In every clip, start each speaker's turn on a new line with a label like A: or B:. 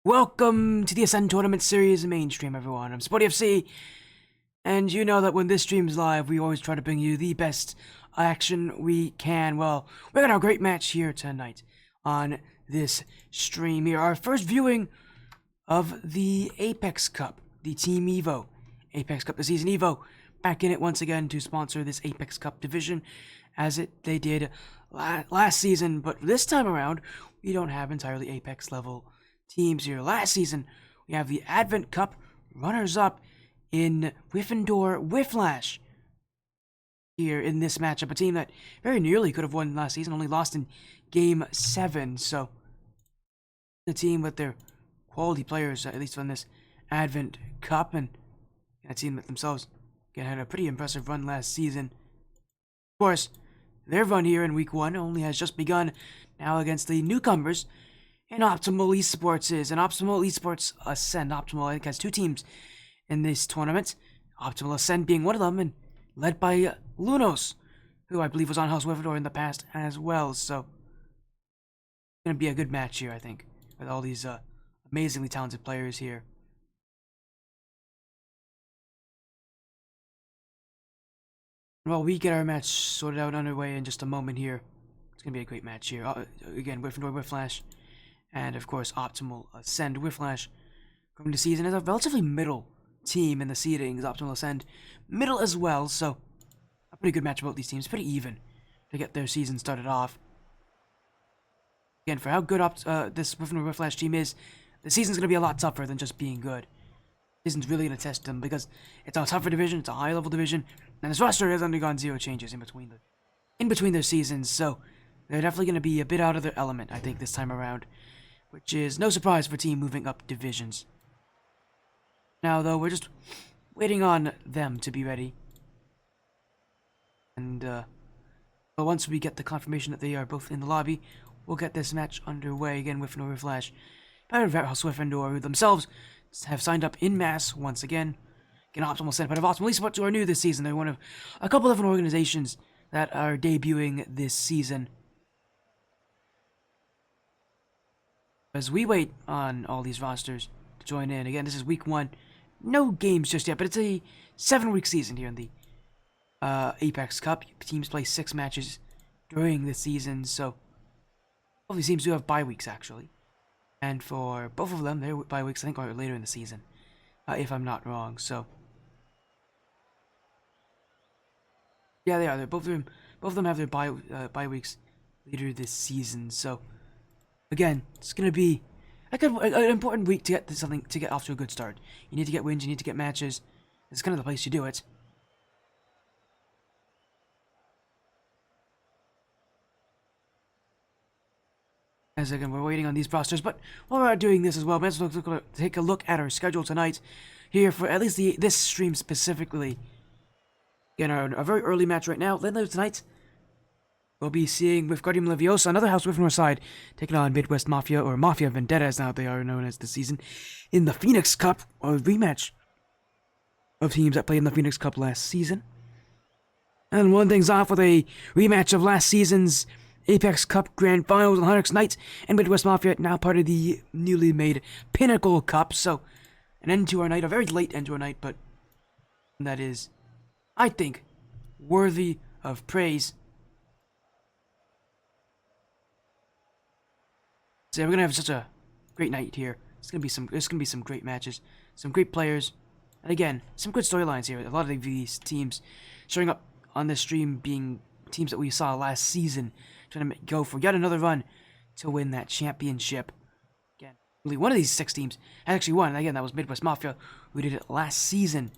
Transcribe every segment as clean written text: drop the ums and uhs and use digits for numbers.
A: Welcome to the Ascend Tournament Series mainstream, everyone. I'm Sporty FC, and you know that when this stream's live, we always try to bring you the best action we can. Well, we're gonna have a great match here tonight on this stream here. Our first viewing of the Apex Cup, the Team Evo. Apex Cup, the Season Evo, back in it once again to sponsor this Apex Cup division, as they did last season, but this time around, we don't have entirely Apex level teams here. Last season, we have the Advent Cup runners-up in Wyffindor Wyfflash here in this matchup. A team that very nearly could have won last season, only lost in Game 7. So, the team with their quality players, at least on this Advent Cup, and a team that themselves had a pretty impressive run last season. Of course, their run here in Week 1 only has just begun now against the newcomers. And Optimal Esports is, and Optimal Esports Ascend. Optimal, I think, has two teams in this tournament. Optimal Ascend being one of them, and led by Lunos, who I believe was on House Wyffindor in the past as well. So, it's going to be a good match here, I think, with all these amazingly talented players here. Well, we get our match sorted out underway in just a moment here. It's going to be a great match here. Again, Wyffindor Wyfflash. And, of course, Optimal Ascend Wyfflash coming to season as a relatively middle team in the seedings. Optimal Ascend middle as well, so a pretty good match about these teams. Pretty even to get their season started off. Again, for how good this Wyffindor Wyfflash team is, the season's going to be a lot tougher than just being good. The season's really going to test them because it's a tougher division, it's a high-level division, and this roster has undergone 0 changes in between their seasons, so they're definitely going to be a bit out of their element, I think, this time around. Which is no surprise for a team moving up divisions. Now, though, we're just waiting on them to be ready. And, but once we get the confirmation that they are both in the lobby, we'll get this match underway again with Wyffindor Wyfflash. Part of House Wyffindor, who themselves have signed up in mass once again. Again, Optimal Ascend, part of Optimal Esports, who are new this season. They're one of a couple of different organizations that are debuting this season. As we wait on all these rosters to join in. Again, this is Week 1. No games just yet, but it's a 7-week season here in the Apex Cup. Teams play 6 matches during the season, so all these teams do have bye weeks, actually. And for both of them, their bye weeks, I think, are later in the season, if I'm not wrong, so. Yeah, they are. Both of them have their bye weeks later this season, so. Again, it's going to be an important week to get off to a good start. You need to get wins, you need to get matches. It's kind of the place you do it. As again, we're waiting on these rosters, but while we're doing this as well, let's take a look at our schedule tonight here for at least this stream specifically. Again, a very early match right now. Later tonight, we'll be seeing with Guardian Leviosa, another House Wyffindor side, taking on Midwest Mafia, or Mafia Vendetta as now they are known as this season, in the Phoenix Cup, a rematch of teams that played in the Phoenix Cup last season. And one thing's off with a rematch of last season's Apex Cup Grand Finals on Hunter's Knights, and Midwest Mafia, now part of the newly made Pinnacle Cup, so an end to our night, a very late end to our night, but that is, I think, worthy of praise. So we're gonna have such a great night here. There's gonna be some great matches, some great players, and again, some good storylines here. A lot of these teams showing up on this stream being teams that we saw last season, trying to go for yet another run to win that championship. Again, only one of these 6 teams has actually won. And again, that was Midwest Mafia, who did it last season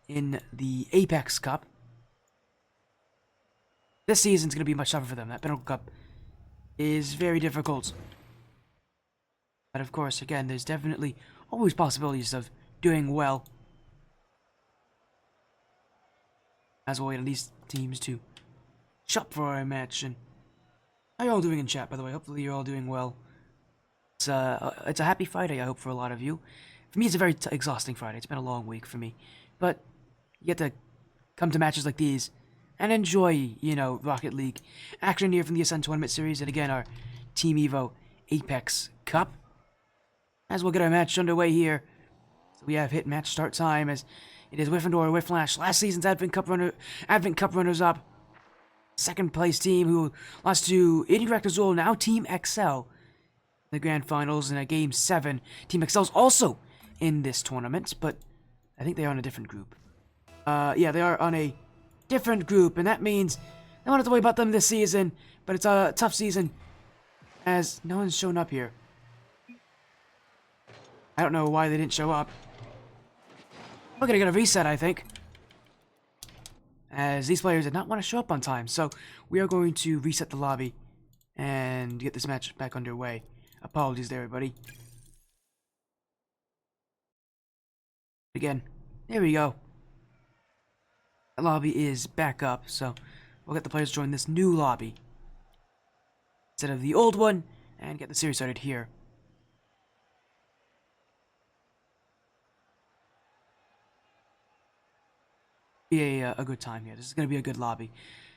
A: in the Apex Cup. This season's gonna be much tougher for them. That Pinnacle Cup is very difficult. But of course, again, there's definitely always possibilities of doing well. As we'll wait on these teams to shop for our match. And how are you all doing in chat, by the way? Hopefully you're all doing well. It's a happy Friday, I hope, for a lot of you. For me, it's a very exhausting Friday. It's been a long week for me. But you get to come to matches like these and enjoy, you know, Rocket League action here from the Ascend Tournament Series. And again, our Team Evo Apex Cup. as well get our match underway here. So we have hit match start time as it is Wyffindor Wyfflash, last season's Advent Cup runners-up. Second place team who lost to Incorrect Azul, now Team XL in the grand finals in a game 7. Team XL's also in this tournament, but I think they are on a different group. Yeah, they are on a different group, and that means I don't have to worry about them this season, but it's a tough season as no one's shown up here. I don't know why they didn't show up. We're gonna get a reset, I think, as these players did not want to show up on time. So we are going to reset the lobby and get this match back underway. Apologies there, everybody. Again, there we go. The lobby is back up, so we'll get the players to join this new lobby instead of the old one and get the series started here. Be a good time here. This is going to be a good lobby.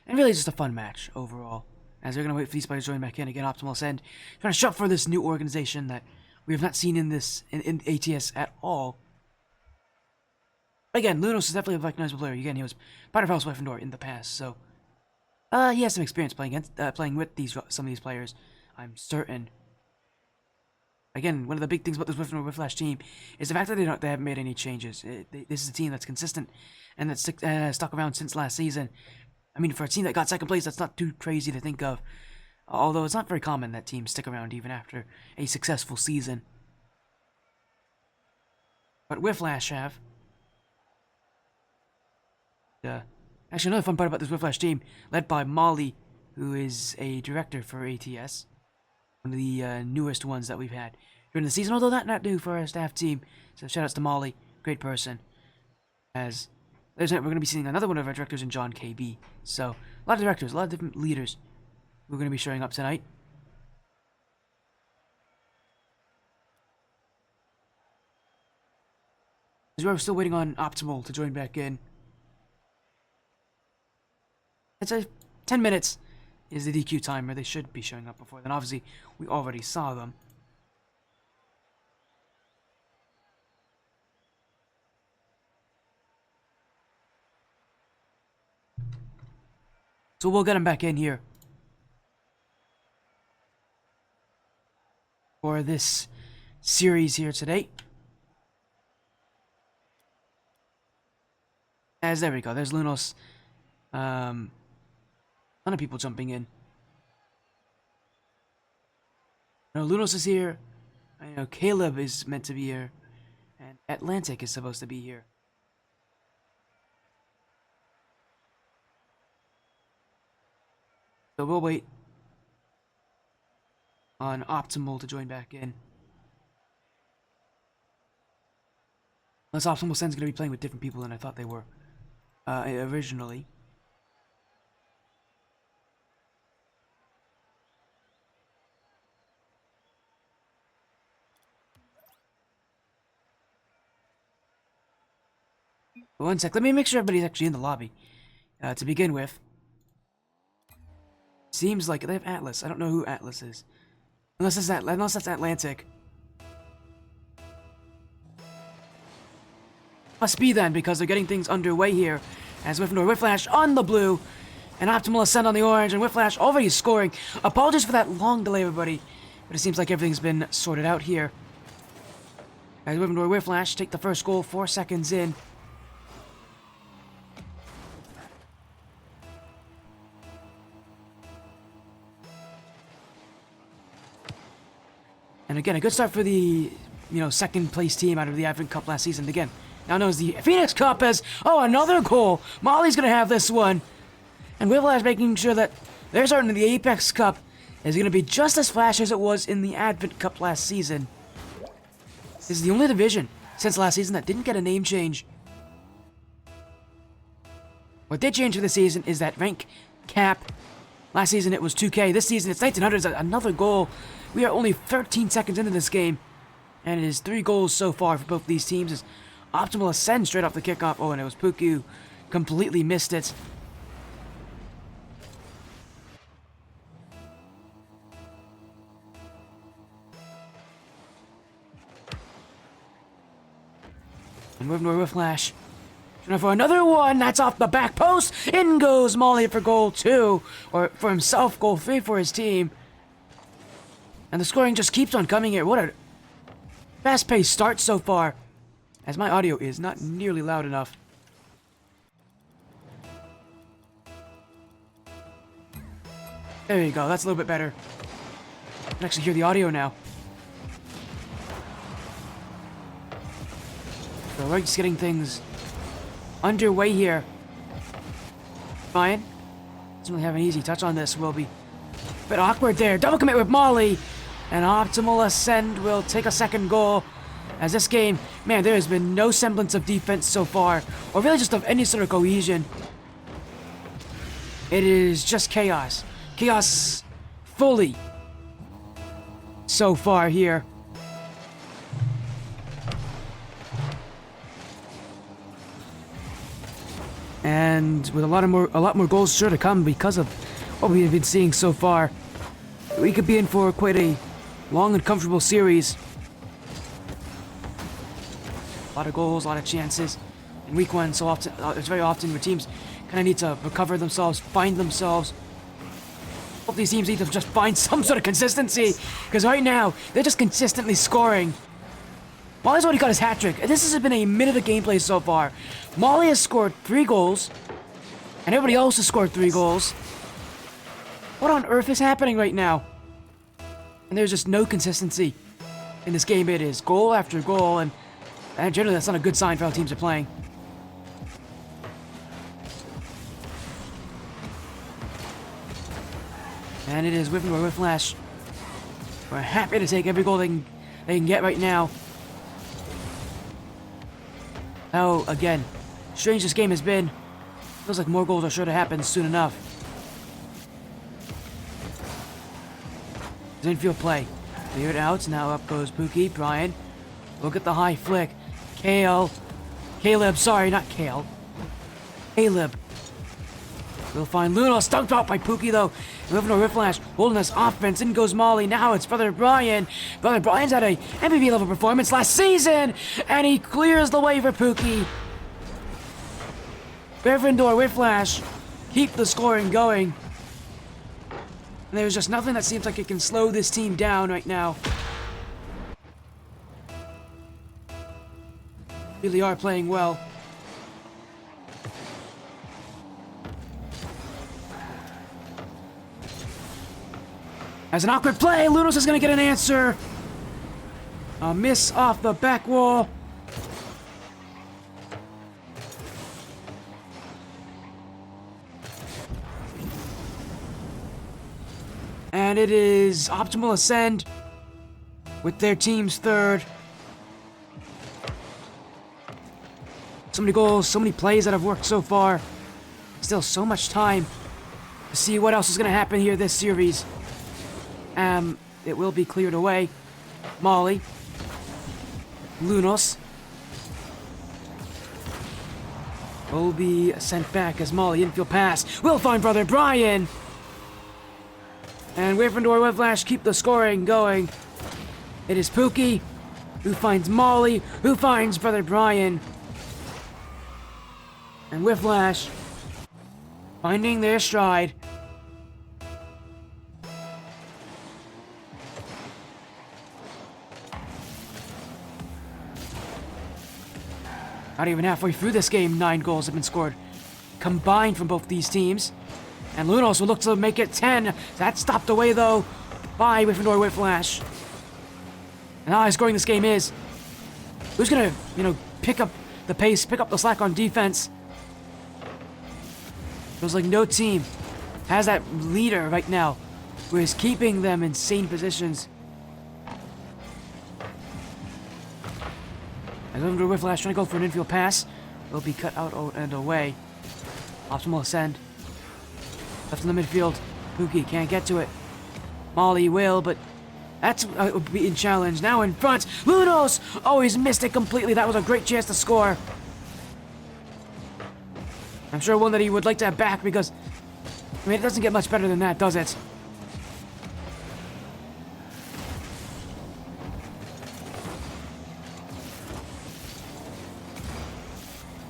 A: And really just a fun match overall. As we're going to wait for these players to join back in. Again, Optimal Ascend trying to shop for this new organization that we have not seen in ATS at all. Again, Lunos is definitely a recognizable player. Again, he was part of House Wyffindor in the past, so he has some experience playing with some of these players, I'm certain. Again, one of the big things about this Wyffindor Wyfflash team is the fact that they haven't made any changes. This is a team that's consistent and that's stuck around since last season. I mean, for a team that got second place, that's not too crazy to think of. Although it's not very common that teams stick around even after a successful season. But Wyfflash have. Actually, another fun part about this Wyfflash team, led by Molly, who is a director for ATS. One of the newest ones that we've had during the season, although not new for our staff team. So shoutouts to Molly, great person. As we're going to be seeing another one of our directors in John KB. So a lot of directors, a lot of different leaders who are going to be showing up tonight. As we're still waiting on Optimal to join back in. It's 10 minutes is the DQ timer. They should be showing up before then. Obviously, we already saw them. So we'll get them back in here for this series here today. As there we go. There's Lunos. A ton of people jumping in. I know Lunos is here. I know Caleb is meant to be here. And Atlantic is supposed to be here. So we'll wait on Optimal to join back in. Unless Optimal Sen's going to be playing with different people than I thought they were originally. One sec, let me make sure everybody's actually in the lobby to begin with. Seems like they have Atlas. I don't know who Atlas is. Unless that's Atlantic. Must be then, because they're getting things underway here. As Wyffindor Wyfflash on the blue, and Optimal Ascend on the orange, and Wyfflash already scoring. Apologies for that long delay, everybody. But it seems like everything's been sorted out here. As Wyffindor Wyfflash take the first goal 4 seconds in. And again, a good start for the, second place team out of the Advent Cup last season. Again, now known as the Phoenix Cup as, another goal. Molly's going to have this one. And Wyfflash making sure that their start in the Apex Cup is going to be just as flashy as it was in the Advent Cup last season. This is the only division since last season that didn't get a name change. What did change for this season is that rank cap. Last season it was 2K. This season it's 1900. Another goal. We are only 13 seconds into this game. And it is 3 goals so far for both these teams. As Optimal Ascend straight off the kickoff. Oh, and it was Puku. Completely missed it. And Wyffindor Wyfflash. For another one, that's off the back post. In goes Molly for goal 2. Or for himself, goal 3 for his team. And the scoring just keeps on coming here. What a fast-paced start so far. As my audio is not nearly loud enough. There you go, that's a little bit better. I can actually hear the audio now. So we're just getting things underway here. Ryan doesn't really have an easy touch on this. Will be a bit awkward there. Double commit with Molly. And Optimal Ascend will take a second goal. As this game, man, there has been no semblance of defense so far. Or really just of any sort of cohesion. It is just chaos. Chaos fully so far here. And with a lot more goals sure to come because of what we have been seeing so far. We could be in for quite a long and comfortable series. A lot of goals, a lot of chances. In week 1, so often it's very often where teams kind of need to recover themselves, find themselves. Hope these teams need to just find some sort of consistency, because right now they're just consistently scoring. Molly's already got his hat trick. This has been a minute of gameplay so far. Molly has scored 3 goals, and everybody else has scored 3 goals. What on earth is happening right now? And there's just no consistency in this game. It is goal after goal, and generally that's not a good sign for how teams are playing. And it is Wyffindor Wyfflash. We're happy to take every goal they can get right now. Oh, again, strange this game has been. Feels like more goals are sure to happen soon enough. Infield play. Cleared out. Now up goes Pookie. Brian. Look at the high flick. Caleb, sorry, not Kale. Caleb. We'll find Luno. Stumped out by Pookie, though. Wyffindor Wyfflash holding this offense. In goes Molly. Now it's Brother Brian. Brother Brian's had a MVP level performance last season. And he clears the way for Pookie. Wyffindor Wyfflash keep the scoring going. And there's just nothing that seems like it can slow this team down right now. Really are playing well. As an awkward play, Lunos is going to get an answer. A miss off the back wall. And it is Optimal Ascend with their team's 3rd. So many goals, so many plays that have worked so far. Still so much time to see what else is going to happen here this series. It will be cleared away. Molly. Lunos. Will be sent back as Molly infield pass. We'll find Brother Brian. And Wyffindor Wyfflash keep the scoring going. It is Pookie who finds Molly, who finds Brother Brian. And Wyfflash finding their stride. Not even halfway through this game, 9 goals have been scored combined from both these teams. And Lunos will look to make it 10. That's stopped away, though, by Wyffindor Wyfflash. And how high scoring this game is. Who's going to, pick up the pace, pick up the slack on defense? Feels like no team has that leader right now who is keeping them in sane positions. As Wyffindor Wyfflash trying to go for an infield pass. Will be cut out and away. Optimal Ascend. Left in the midfield. Pookie can't get to it. Molly will, but that's being challenged. Now in front. Lunos! Oh, he's missed it completely. That was a great chance to score. I'm sure one that he would like to have back because, it doesn't get much better than that, does it?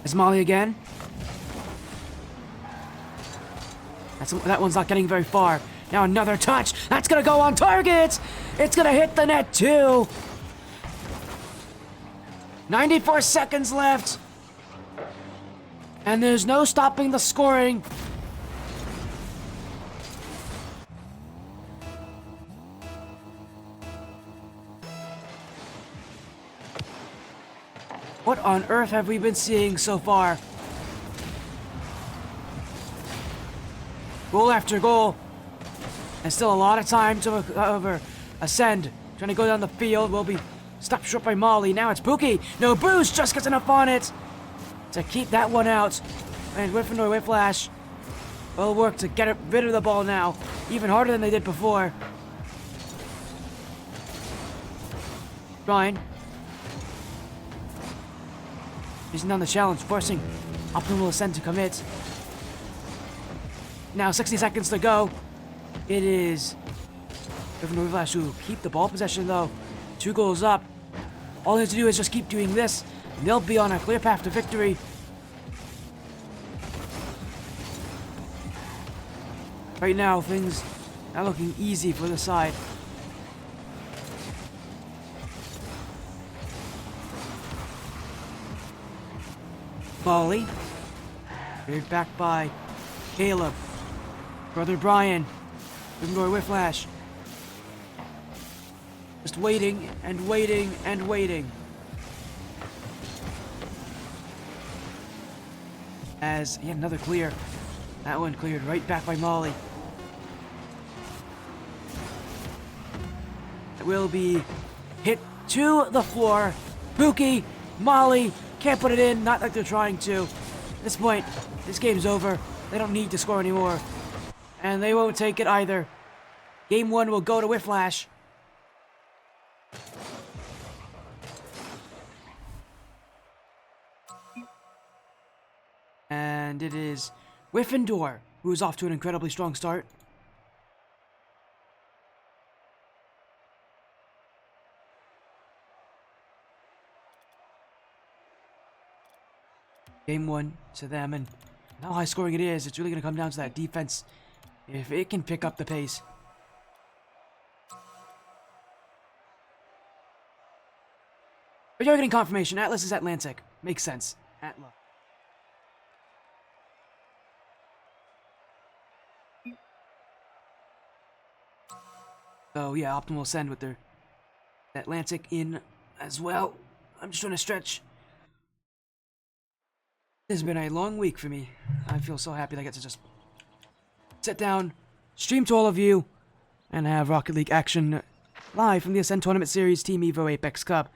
A: It's Molly again. That one's not getting very far. Now another touch. That's gonna go on target. It's gonna hit the net too. 94 seconds left. And there's no stopping the scoring. What on earth have we been seeing so far? Goal after goal. And still a lot of time to ascend. Trying to go down the field. Will be stopped short by Molly. Now it's Pookie. No, Bruce just gets enough on it to keep that one out. And Wyffindor Wyfflash will work to get rid of the ball now. Even harder than they did before. Ryan. Using down the challenge, forcing Optimal Ascent to commit. Now 60 seconds to go. It is Wyffindor Wyfflash who keep the ball possession though. 2 goals up. All they have to do is just keep doing this, and they'll be on a clear path to victory. Right now, things are looking easy for the side. Molly. Carried back by Caleb. Brother Brian. Wyffindor Wyfflash. Just waiting and waiting and waiting. As yet another clear. That one cleared right back by Molly. It will be hit to the floor. Pookie, Molly, can't put it in, not like they're trying to. At this point, this game's over. They don't need to score anymore. And they won't take it either. Game 1 will go to Wyfflash. And it is Wyffindor, who is off to an incredibly strong start. Game 1 to them, and how high scoring it is, it's really going to come down to that defense, if it can pick up the pace. But you're getting confirmation. Atlas is Atlantic. Makes sense. Atlas. So yeah, Optimal Ascend with their Atlantic in as well. I'm just trying to stretch. This has been a long week for me. I feel so happy that I get to just sit down, stream to all of you, and have Rocket League action live from the Ascend Tournament Series Team Evo Apex Cup.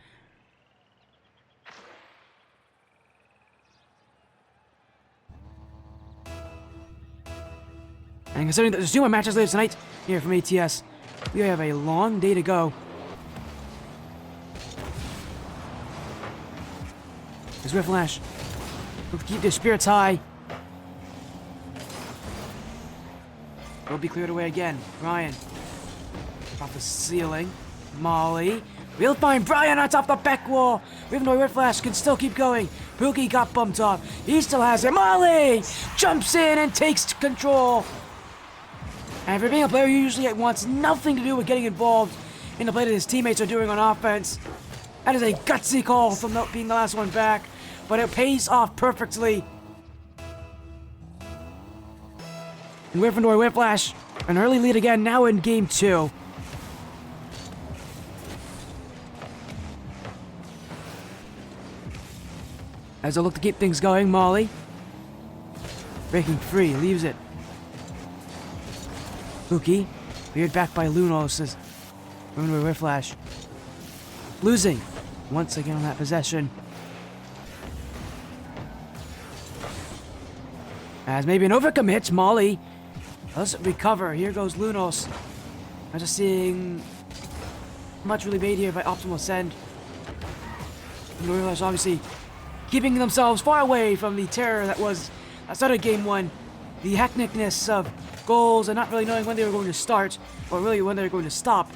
A: And considering that there's 2 more matches later tonight here from ATS, we have a long day to go. There's Wyfflash. Keep their spirits high. Will be cleared away again. Brian. Off the ceiling. Molly. We'll find Brian on top the back wall. Wyffindor Wyfflash can still keep going. Pookie got bumped off. He still has it. Molly jumps in and takes control. And for being a player who usually wants nothing to do with getting involved in the play that his teammates are doing on offense, that is a gutsy call from not being the last one back, but it pays off perfectly. And Wyffindor Wyfflash, an early lead again, now in game 2. As I look to keep things going, Molly, breaking free, leaves it. Pookie, cleared back by Lunos as Wyffindor Wyfflash. Losing once again on that possession. As maybe an overcommit, Molly does recover. Here goes Lunos. I'm just seeing much really made here by Optimal Ascend. Wyfflash obviously keeping themselves far away from the terror that was started game 1. The hecticness of goals and not really knowing when they were going to start or really when they were going to stop.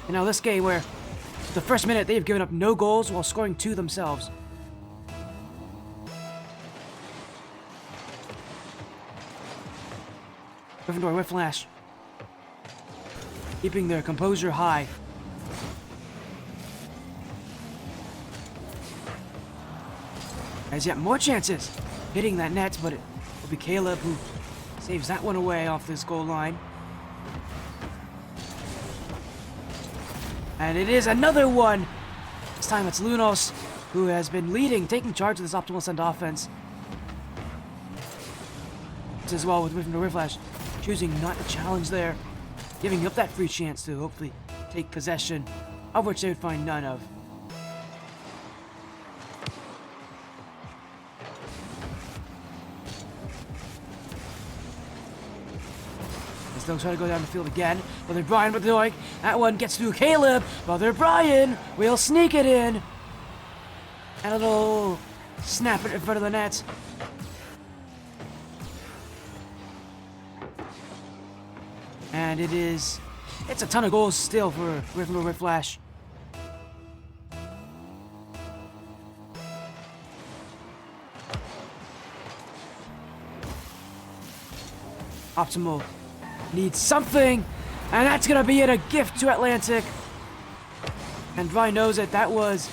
A: And now this game where the first minute they've given up no goals while scoring 2 themselves. Wyffindor Wyfflash. Keeping their composure high. Has yet more chances hitting that net, but it will be Caleb who saves that one away off this goal line. And it is another one! This time it's Lunos who has been leading, taking charge of this optimal send offense. As well with Wyffindor Wyfflash, choosing not to challenge there, giving up that free chance to hopefully take possession, of which they would find none of. They'll try to go down the field again. Brother Brian with the doink. That one gets through Caleb. Brother Brian will sneak it in. And it'll snap it in front of the net. And it's a ton of goals still for Wyffindor Wyfflash. Optimal needs something, and that's gonna be it, a gift to Atlantic. And Brian knows it. That was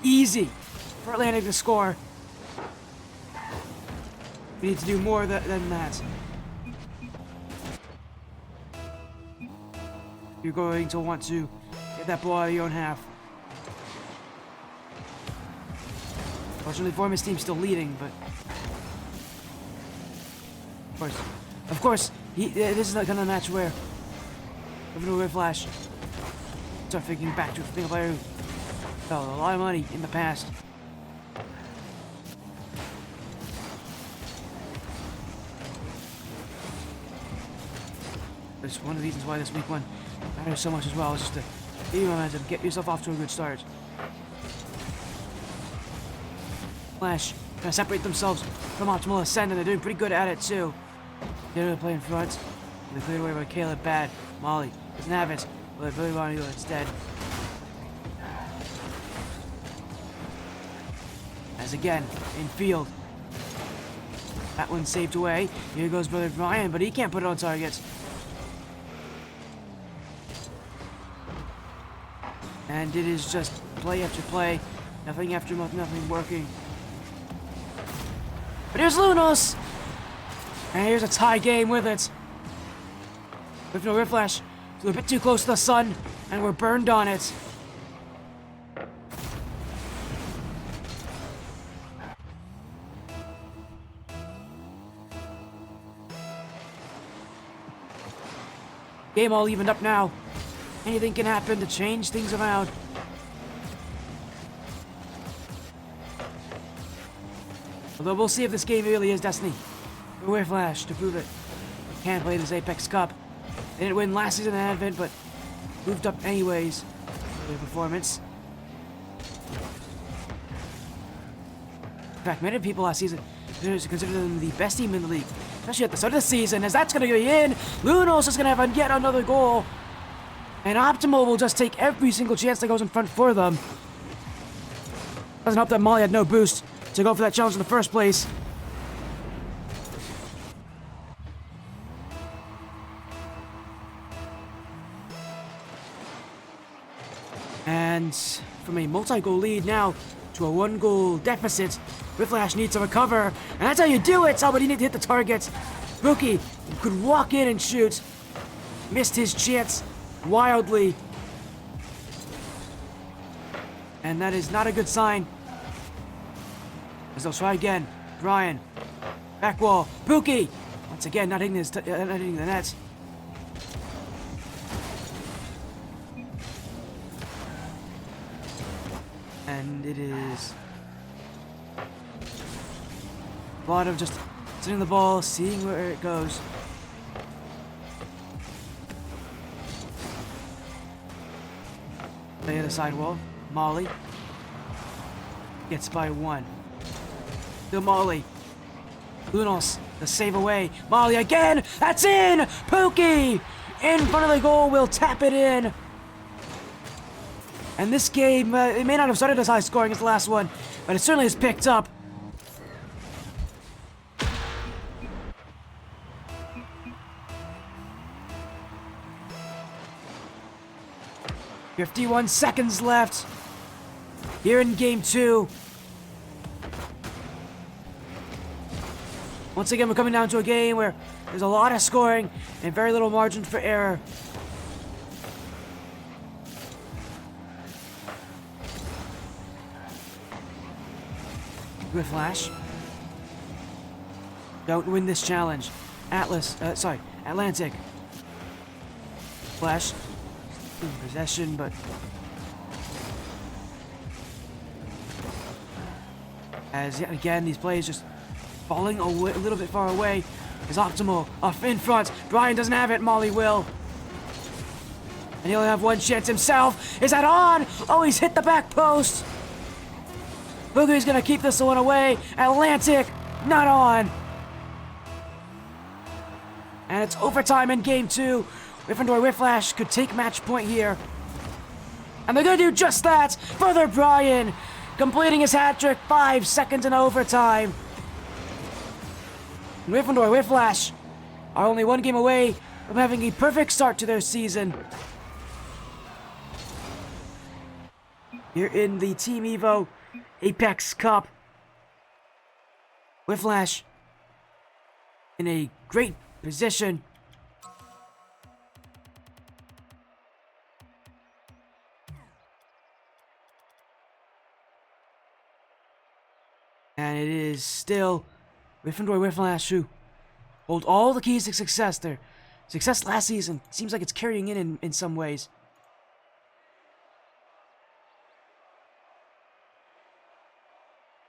A: easy for Atlantic to score. We need to do more than that. You're going to want to get that ball out of your own half. Fortunately for him, his team's still leading, but of course, this is not gonna match where Wyffindor Wyfflash start thinking back to a single player who fell a lot of money in the past. That's one of the reasons why this week one matters so much as well, is just to get your momentum, get yourself off to a good start. Flash trying to separate themselves from optimal ascent, and they're doing pretty good at it too. They're gonna play in front. They're cleared away by Caleb. Bad. Molly doesn't have it. Well, they really want to do it instead. As again, in field. That one's saved away. Here goes Brother Brian, but he can't put it on target. And it is just play after play. Nothing after nothing working. But here's Lunos! And here's a tie game with it. Wyffindor Wyfflash flew a bit too close to the sun, and we're burned on it. Game all evened up now. Anything can happen to change things around. Although we'll see if this game really is destiny for Wyfflash to prove it. They can play this Apex Cup. They didn't win last season in Advent, but moved up anyways for their performance. In fact, many people last season considered them the best team in the league, especially at the start of the season, as that's going to be in. Lunos is going to have yet another goal. And Optimal will just take every single chance that goes in front for them. Doesn't help that Molly had no boost to go for that challenge in the first place. And from a multi-goal lead now to a one-goal deficit, Wyfflash needs to recover. And that's how you do it! Somebody need to hit the target. Rookie could walk in and shoot. Missed his chance wildly. And that is not a good sign. As they'll try again. Brian. Back wall. Pookie! Once again, not hitting the net. And it is a lot of just sitting the ball, seeing where it goes. The other side wall. Molly gets by one. Still Molly. Lunos, the save away. Molly again! That's in! Pookie! In front of the goal, will tap it in. And this game, it may not have started as high scoring as the last one, but it certainly has picked up. 51 seconds left here in game 2. Once again, we're coming down to a game where there's a lot of scoring and very little margin for error. Wyfflash. Don't win this challenge. Atlantic. Flash. In possession, but... as yet again, these plays just falling a little bit far away. Is Optimal off in front. Brian doesn't have it. Molly will. And he'll have one chance himself. Is that on? Oh, he's hit the back post. Boogie's gonna keep this one away. Atlantic, not on. And it's overtime in game 2. Wyffindor Wyfflash could take match point here. And they're gonna do just that. Further Brian, completing his hat trick 5 seconds in overtime. And Wyffindor Wyfflash are only one game away from having a perfect start to their season. Here in the Team Evo Apex Cup. Wyfflash in a great position. And it is still Wyffindor Wyfflash who hold all the keys to success. Their success last season seems like it's carrying in some ways.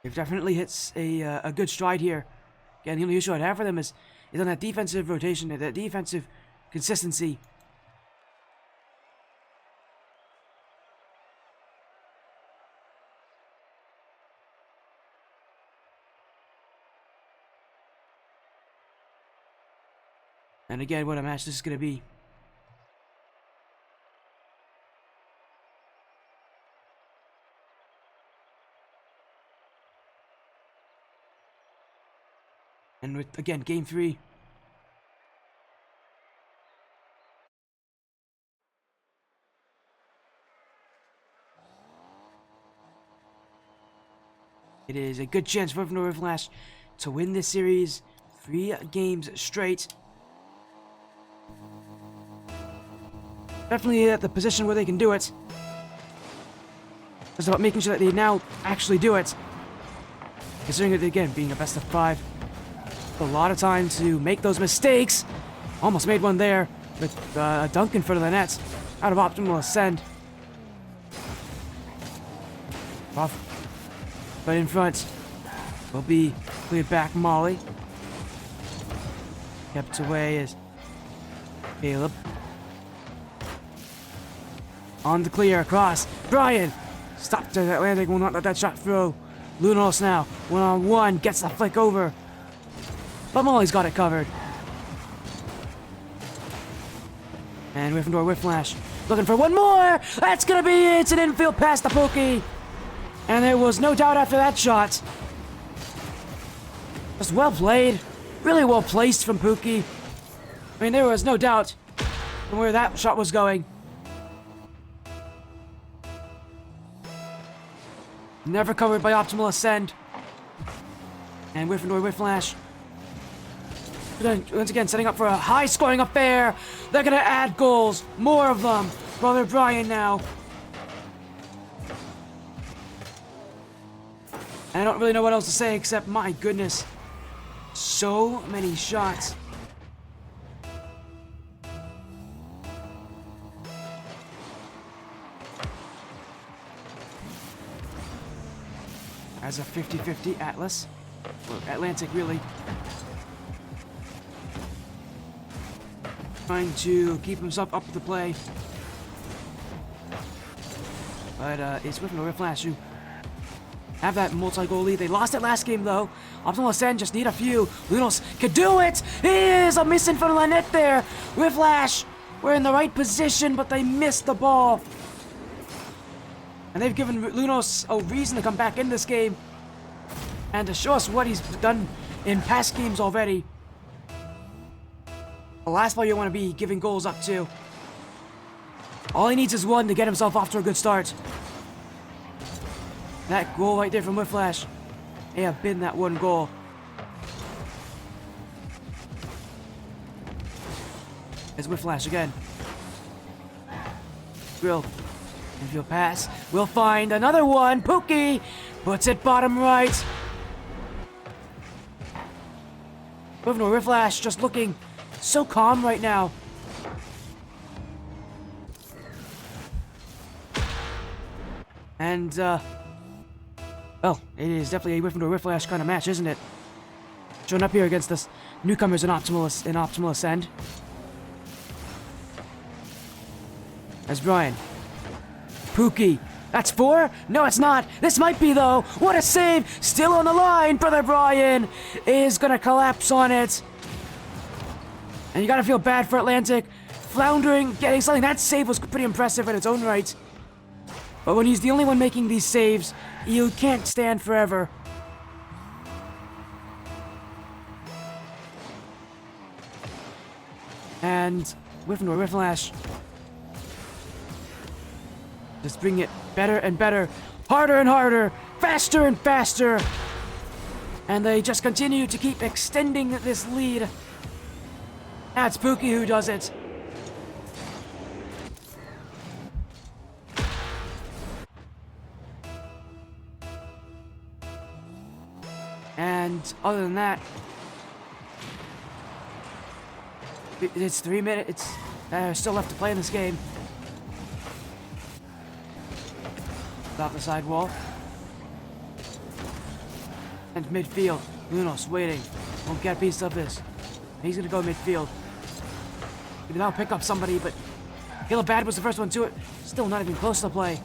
A: They've definitely hit a good stride here. Again, the only issue I'd have for them is on that defensive rotation, that defensive consistency. And again, what a match this is going to be. And with, again, game 3. It is a good chance for Wyffindor Wyfflash to win this series 3 games straight. Definitely at the position where they can do it. It's about making sure that they now actually do it. Considering that, again, being a best of 5. A lot of time to make those mistakes. Almost made one there with a dunk in front of the net. Out of optimal ascend. Off. But in front will be cleared back Molly. Kept away is Caleb. On the clear across. Brian! Stopped to Atlantic, will not let that shot through. Lunos now, 1-on-1, gets the flick over. But Molly's got it covered. And Wyffindor Wyfflash looking for one more! That's gonna be it! It's an infield pass to Pookie! And there was no doubt after that shot. Just well played. Really well placed from Pookie. I mean, there was no doubt from where that shot was going. Never covered by optimal ascend. And Wyffindor Wyfflash once again setting up for a high scoring affair. They're gonna add goals, more of them. Brother Brian now. And I don't really know what else to say except, my goodness, so many shots. As a 50-50 Atlas, or Atlantic really, trying to keep himself up with the play. But it's Wyffindor Wyfflash who have that multi-goal lead. They lost it last game though. Optimal Ascend just need a few. Lunos could do it! He is a miss in front of the net there. Wyfflash were in the right position, but they missed the ball. And they've given Lunos a reason to come back in this game and to show us what he's done in past games already. The last player you want to be giving goals up to. All he needs is one to get himself off to a good start. That goal right there from Wyfflash may have been that one goal. It's Wyfflash again. Grill. Infield pass. We'll find another one. Pookie puts it bottom right. Wyffindor Wyfflash just looking so calm right now. And, well, it is definitely a Wyffindor Wyfflash kind of match, isn't it? Showing up here against this newcomers in Optimal Ascend. That's Brian. Pookie. That's 4? No, it's not. This might be, though. What a save. Still on the line. Brother Brian is going to collapse on it. And you got to feel bad for Atlantic. Floundering, getting something. That save was pretty impressive in its own right. But when he's the only one making these saves, you can't stand forever. And Wyffindor Wyfflash just bring it better and better, harder and harder, faster and faster. And they just continue to keep extending this lead. That's Pookie who does it. And other than that, it's 3 minutes. It's still left to play in this game. Off the side wall. And midfield. Lunos waiting. Won't get a piece of this. He's gonna go midfield. Maybe that'll pick up somebody, but Caleb Bad was the first one to it. Still not even close to the play.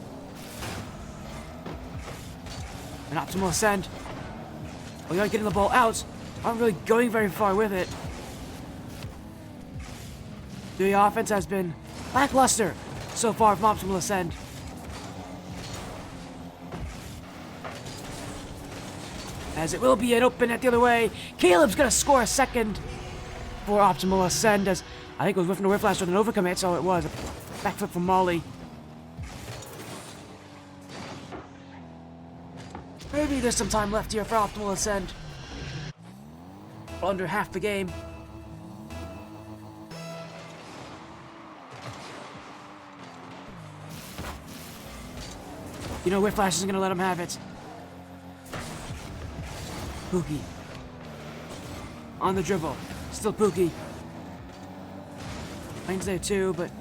A: An Optimal Ascend. Well, you're getting the ball out. Aren't really going very far with it. The offense has been lackluster so far from Optimal Ascend. As it will be an open net the other way. Caleb's gonna score a second for Optimal Ascend, as I think it was Wyffindor Wyfflash with an overcommit, so it was. A backflip from Molly. Maybe there's some time left here for Optimal Ascend. Under half the game. You know Wyfflash isn't gonna let him have it. Pookie. On the dribble. Still Pookie. Lane's there too, but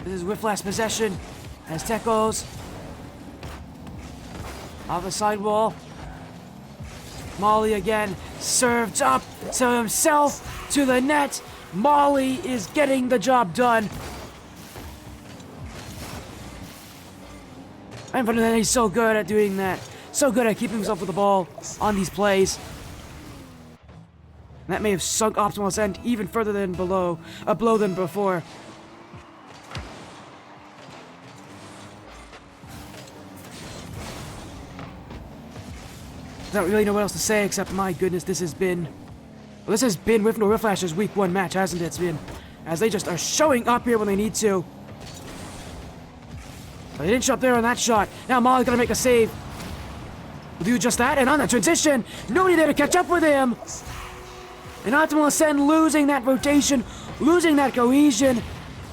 A: this is Wyfflash possession. As Tekos. Off the sidewall. Molly again. Served up to himself. To the net. Molly is getting the job done. And for that, he's so good at doing that. So good at keeping himself with the ball on these plays. That may have sunk Optimal Ascend even further than below than before. I don't really know what else to say except, my goodness, this has been Wyffindor Wyfflash's week 1 match, hasn't it? It's been, as they just are showing up here when they need to. But they didn't show up there on that shot. Now Molly's gonna make a save. We'll do just that, and on that transition, nobody there to catch up with him. And Optimal Ascend losing that rotation, losing that cohesion.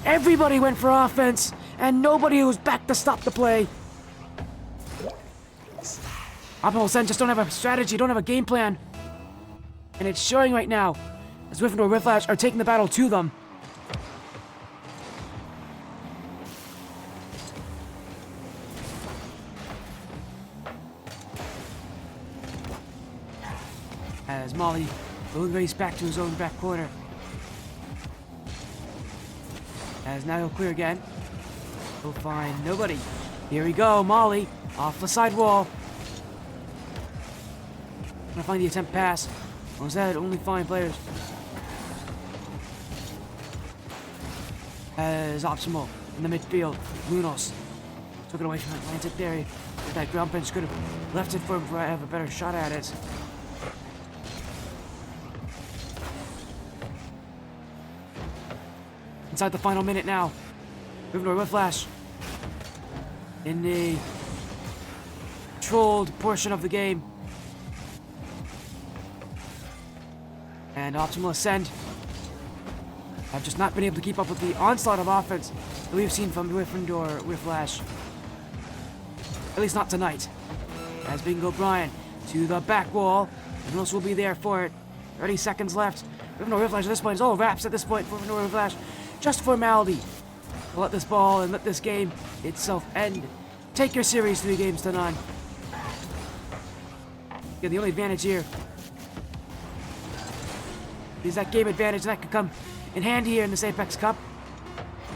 A: Everybody went for offense, and nobody was back to stop the play. Optimal Ascend just don't have a strategy, don't have a game plan. And it's showing right now, as Wyffindor Wyfflash are taking the battle to them. As Molly will race back to his own back corner. As now he'll clear again. He'll find nobody. Here we go, Molly off the side wall. Gonna find the attempt pass. Or was that only fine players? As Optimal in the midfield. Lunos took it away from Atlantic there. That ground bench could have left it for him to have a better shot at it. Inside the final minute now. Wyffindor Wyfflash in the controlled portion of the game. And Optimal Ascend have just not been able to keep up with the onslaught of offense that we've seen from Wyffindor Wyfflash. At least not tonight. As Bingo Brian to the back wall. And else will be there for it. 30 seconds left. Wyffindor Wyfflash at this point is all wraps at this point for Wyffindor Wyfflash. Just formality. To let this ball and let this game itself end. Take your series 3 games to none. Again, the only advantage here is that game advantage, and that could come in handy here in this Apex Cup.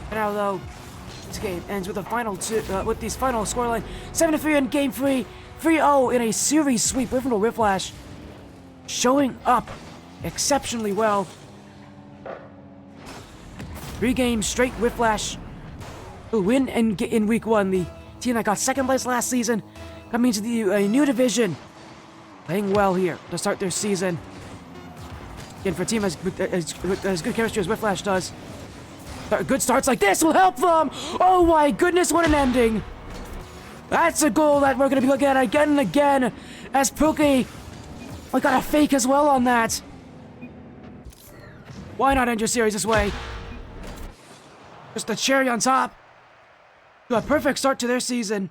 A: And now, though, this game ends with a final with these final scoreline 7-3 in game 3, 3-0 in a series sweep. Wyffindor Wyfflash showing up exceptionally well. 3 games straight. Wyfflash will win in week 1. The team that got second place last season coming into a new division, playing well here to start their season. Again, for a team as good chemistry as Wyfflash does, good starts like this will help them. Oh my goodness, what an ending! That's a goal that we're going to be looking at again and again, as Pookie, I got a fake as well on that. Why not end your series this way? Just the cherry on top to a perfect start to their season.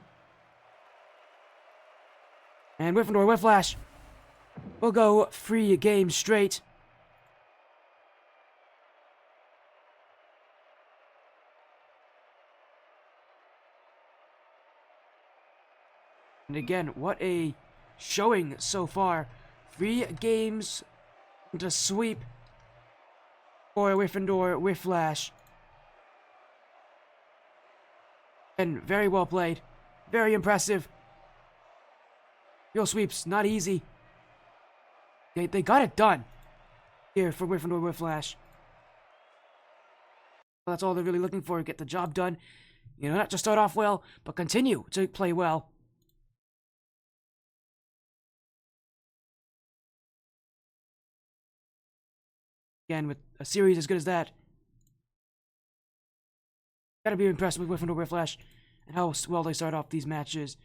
A: And Wyffindor Wyfflash will go 3 games straight. And again, what a showing so far. 3 games to sweep for Wyffindor Wyfflash. And very well played. Very impressive. Real sweeps, not easy. They got it done here for Wyffindor Wyfflash. Well, that's all they're really looking for, get the job done. You know, not just start off well, but continue to play well. Again, with a series as good as that, gotta be impressed with Wyffindor Wyfflash and how well they start off these matches.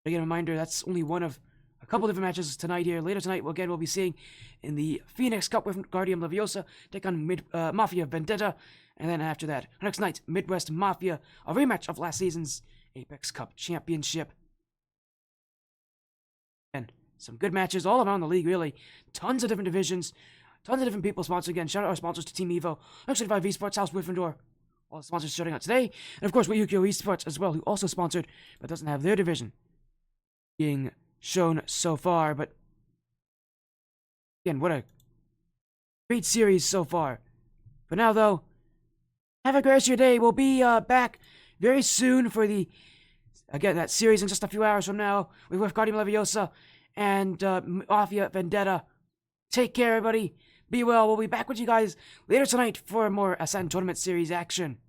A: But again, a reminder, that's only one of a couple different matches tonight here. Later tonight, we'll be seeing in the Phoenix Cup with Guardian Leviosa take on Mafia Vendetta. And then after that, next night, Midwest Mafia, a rematch of last season's Apex Cup Championship. And some good matches all around the league, really. Tons of different divisions. Tons of different people sponsored. Again, shout out our sponsors to Team Evo, X25 Esports, House Wyffindor. All the sponsors shouting out today. And of course, Yu-Gi-Oh! Esports as well, who also sponsored, but doesn't have their division being shown so far. But again, what a great series so far. For now, though, have a great rest of your day. We'll be back very soon for that series in just a few hours from now with Guardian Leviosa and Mafia Vendetta. Take care, everybody. Be well. We'll be back with you guys later tonight for more Ascent Tournament Series action.